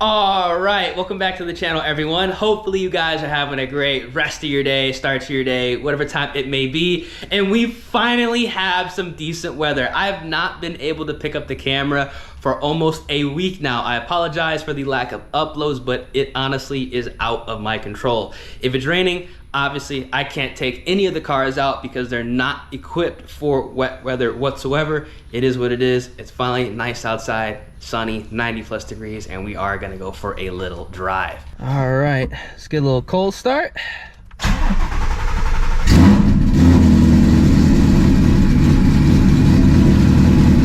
All right, welcome back to the channel, everyone. Hopefully you guys are having a great rest of your day, start to your day, whatever time it may be. And we finally have some decent weather. I have not been able to pick up the camera for almost a week now. I apologize for the lack of uploads, but it honestly is out of my control. If it's raining, obviously I can't take any of the cars out because they're not equipped for wet weather whatsoever. It is what it is. It's finally nice outside, sunny, 90+ degrees, and we are gonna go for a little drive. All right, let's get a little cold start.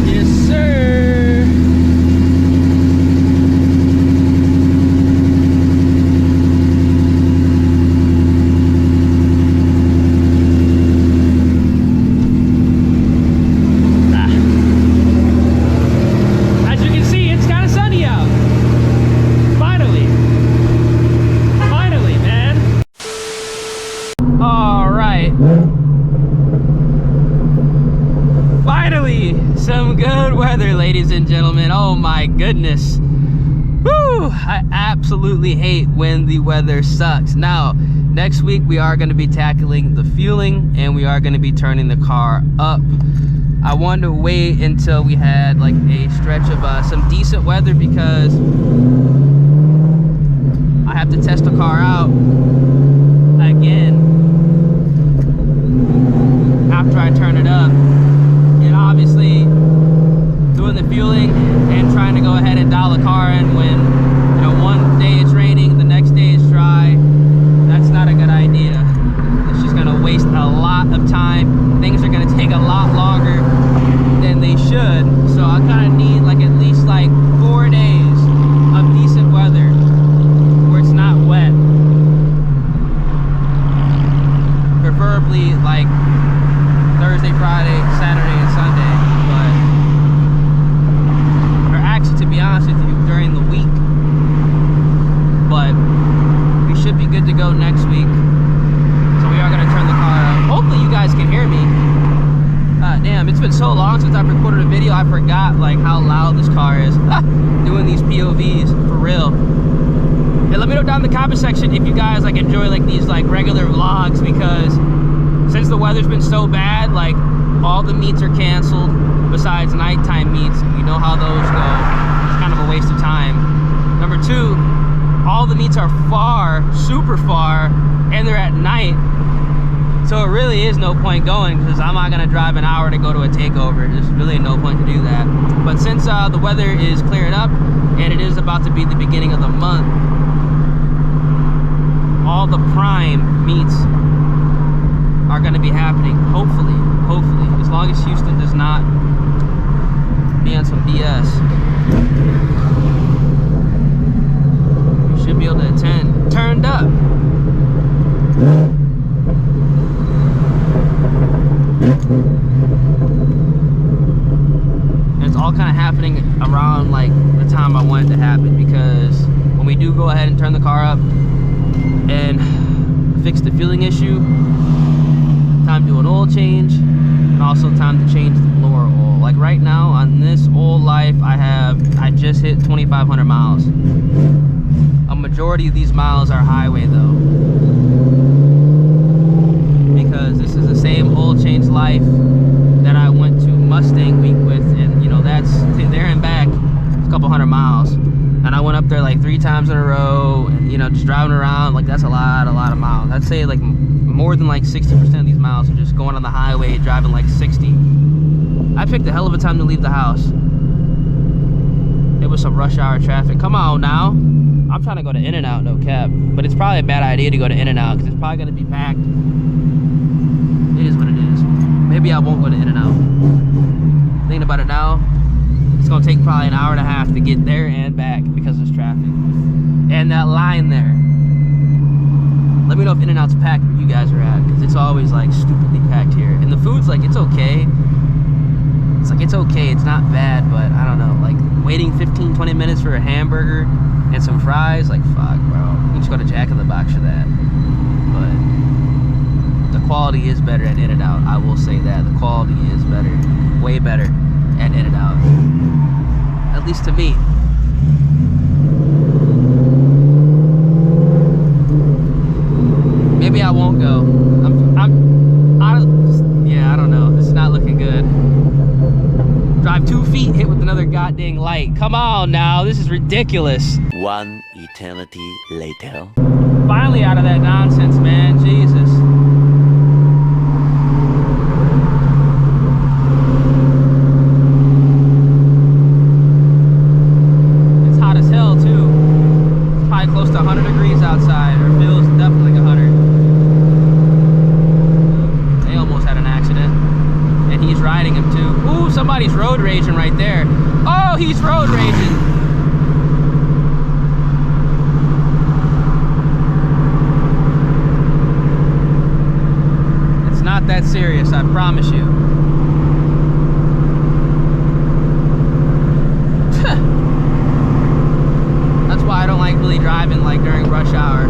Yes, sir. Some good weather, ladies and gentlemen. Oh my goodness. Woo! I absolutely hate when the weather sucks. Now, next week we are going to be tackling the fueling and we are going to be turning the car up. I wanted to wait until we had like a stretch of some decent weather because I have to test the car out again after I turn it up. And obviously doing the fueling and trying to go ahead and dial the car in when, you know, one day it's raining, the next day it's dry, that's not a good idea. It's just gonna waste a lot of time. Things are gonna take a lot longer than they should. So I kind of need like at least like 4 days of decent weather where it's not wet. Preferably like Thursday, Friday, Saturday, and Sunday, or actually, to be honest with you, during the week. But we should be good to go next week. So we are gonna turn the car up. Hopefully you guys can hear me. Damn, it's been so long since I've recorded a video, I forgot like how loud this car is. Doing these POVs, for real. And let me know down in the comment section if you guys like enjoy like these like regular vlogs, because since the weather's been so bad, like all the meets are canceled besides nighttime meets. You know how those go. It's kind of a waste of time. Number two, all the meets are far, super far, and they're at night. So it really is no point going because I'm not gonna drive an hour to go to a takeover. There's really no point to do that. But since the weather is clearing up and it is about to be the beginning of the month, all the prime meets are going to be happening, hopefully, as long as Houston does not be on some BS. We should be able to attend. Turned up. And it's all kind of happening around like the time I want it to happen, because when we do go ahead and turn the car up and fix the fueling issue, time to do an oil change, and also time to change the blower oil. Like right now on this old life, I just hit 2,500 miles. A majority of these miles are highway though, because this is the same oil change life that I went to Mustang week with, and you know, that's there and back, it's a couple hundred miles. And I went up there like 3 times in a row, and you know, just driving around, like that's a lot of miles. I'd say like more than like 60% of these miles are just going on the highway, driving like 60. I picked a hell of a time to leave the house. It was some rush hour traffic. Come on now. I'm trying to go to In-N-Out, no cap. But it's probably a bad idea to go to In-N-Out because it's probably going to be packed. It is what it is. Maybe I won't go to In-N-Out. Thinking about it now, it's going to take probably an hour and a half to get there and back because there's traffic. And that line there. Let me know if In-N-Out's packed where you guys are at, because it's always like stupidly packed here. And the food's like, it's okay. It's like, it's okay, it's not bad, but I don't know, like waiting 15-20 minutes for a hamburger and some fries, like fuck, bro. You just go to Jack in the Box for that. But the quality is better at In-N-Out, I will say that. The quality is better, way better at In-N-Out, at least to me. maybe I won't go. Yeah, I don't know. This is not looking good. Drive 2 feet, hit with another goddamn light. Come on now, this is ridiculous. One eternity later. Finally out of that nonsense, man. Jesus. It's hot as hell too. It's probably close to 100 degrees outside, or feels definitely like 100. They almost had an accident. And he's riding him too. Ooh, somebody's road raging right there. Oh, he's road raging. It's not that serious, I promise you. That's why I don't like really driving like during rush hour.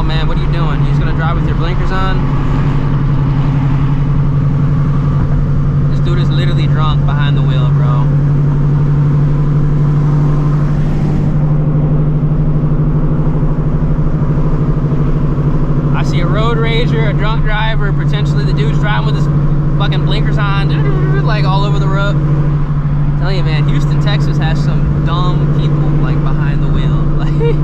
Man, what are you doing? You just gonna drive with your blinkers on? This dude is literally drunk behind the wheel, bro. I see a road rager, a drunk driver, potentially the dude's driving with his fucking blinkers on, like all over the road. I'm telling you, man, Houston, Texas has some dumb people like behind the wheel. Like,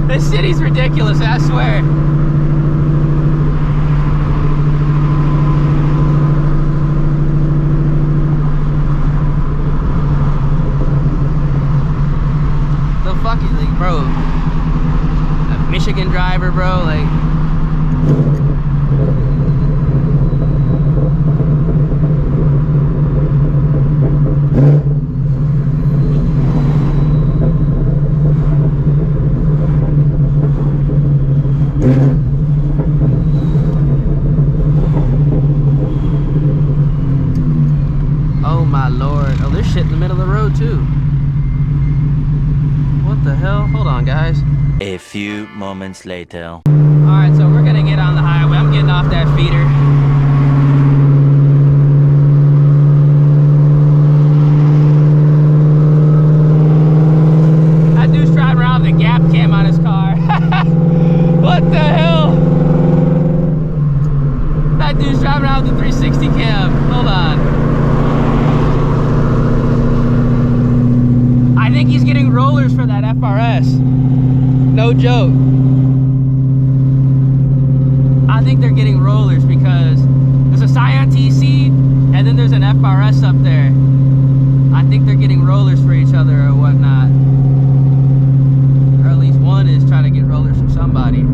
this city's ridiculous, I swear. The fuck is like, bro? A Michigan driver, bro, like. Oh my lord. Oh, there's shit in the middle of the road too. What the hell? Hold on, guys. A few moments later. Alright, so we're gonna get on the highway. I'm getting off that feeder. That dude's driving around with a gap cam on his car. What the hell? That dude's driving around with the 360 cam. Hold on. I think he's getting rollers for that FRS. No joke. I think they're getting rollers because there's a Scion TC and then there's an FRS up there. I think they're getting rollers for each other or whatnot. Or at least one is trying to get rollers from somebody.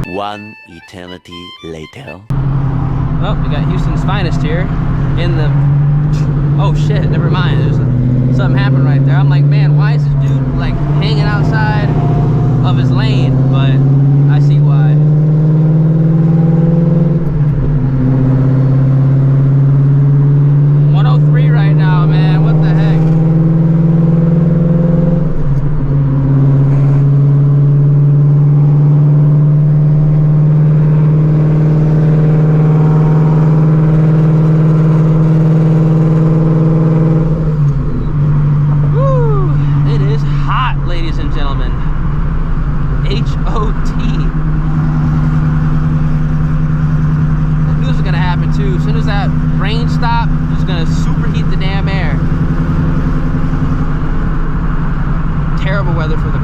One eternity later. Oh, we got Houston's finest here in the... Oh shit, never mind. There's something happened right there. I'm like, man, why is this dude like hanging outside of his lane? But I see why. Right now, man, what the heck? Woo! It is hot, ladies and gentlemen.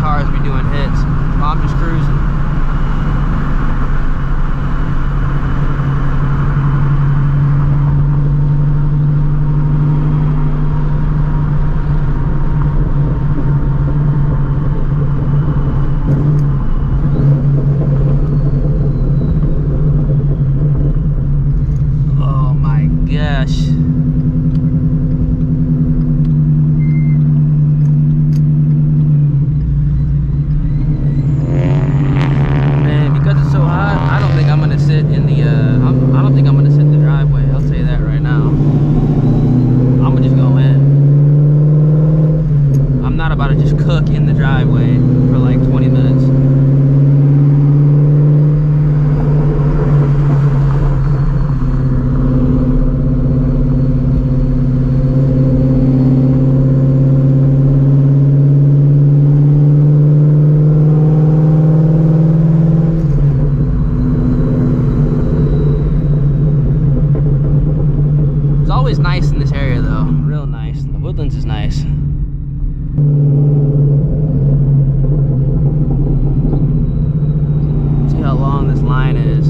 cars be doing hits. I'm just cruising. Oh my gosh. Cook in the driveway for like 20 minutes. It's always nice in this area though, real nice. The Woodlands is nice. How long this line is.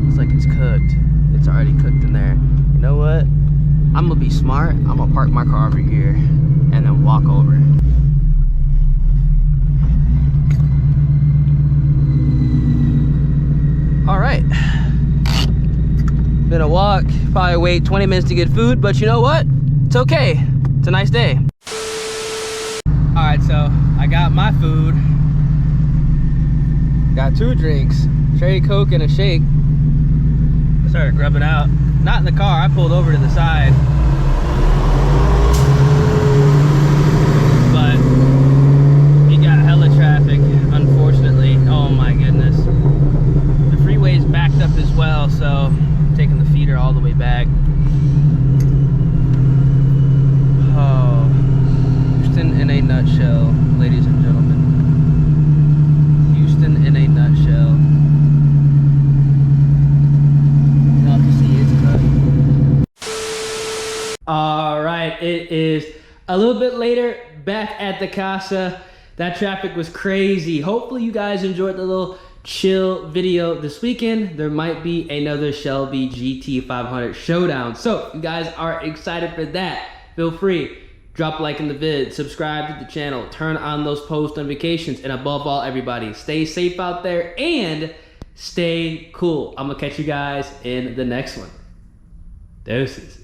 Looks like it's cooked. It's already cooked in there. You know what? I'm gonna be smart. I'm gonna park my car over here and then walk over. All right. Been a walk. Probably wait 20 minutes to get food, but you know what? It's okay. It's a nice day. All right, so I got my food. Got 2 drinks, cherry Coke and a shake. I started grubbing out. Not in the car, I pulled over to the side. But you got hella traffic, unfortunately. Oh my goodness. The freeway's backed up as well, so I'm taking the feeder all the way back. Oh. Houston in a nutshell, ladies and gentlemen. Houston in a nutshell. Not to see it's cut. All right, it is a little bit later, back at the casa. That traffic was crazy. Hopefully you guys enjoyed the little chill video this weekend. There might be another Shelby GT500 showdown. So if you guys are excited for that, feel free. Drop a like in the vid, subscribe to the channel, turn on those post notifications, and above all, everybody, stay safe out there and stay cool. I'm gonna catch you guys in the next one. Deuces.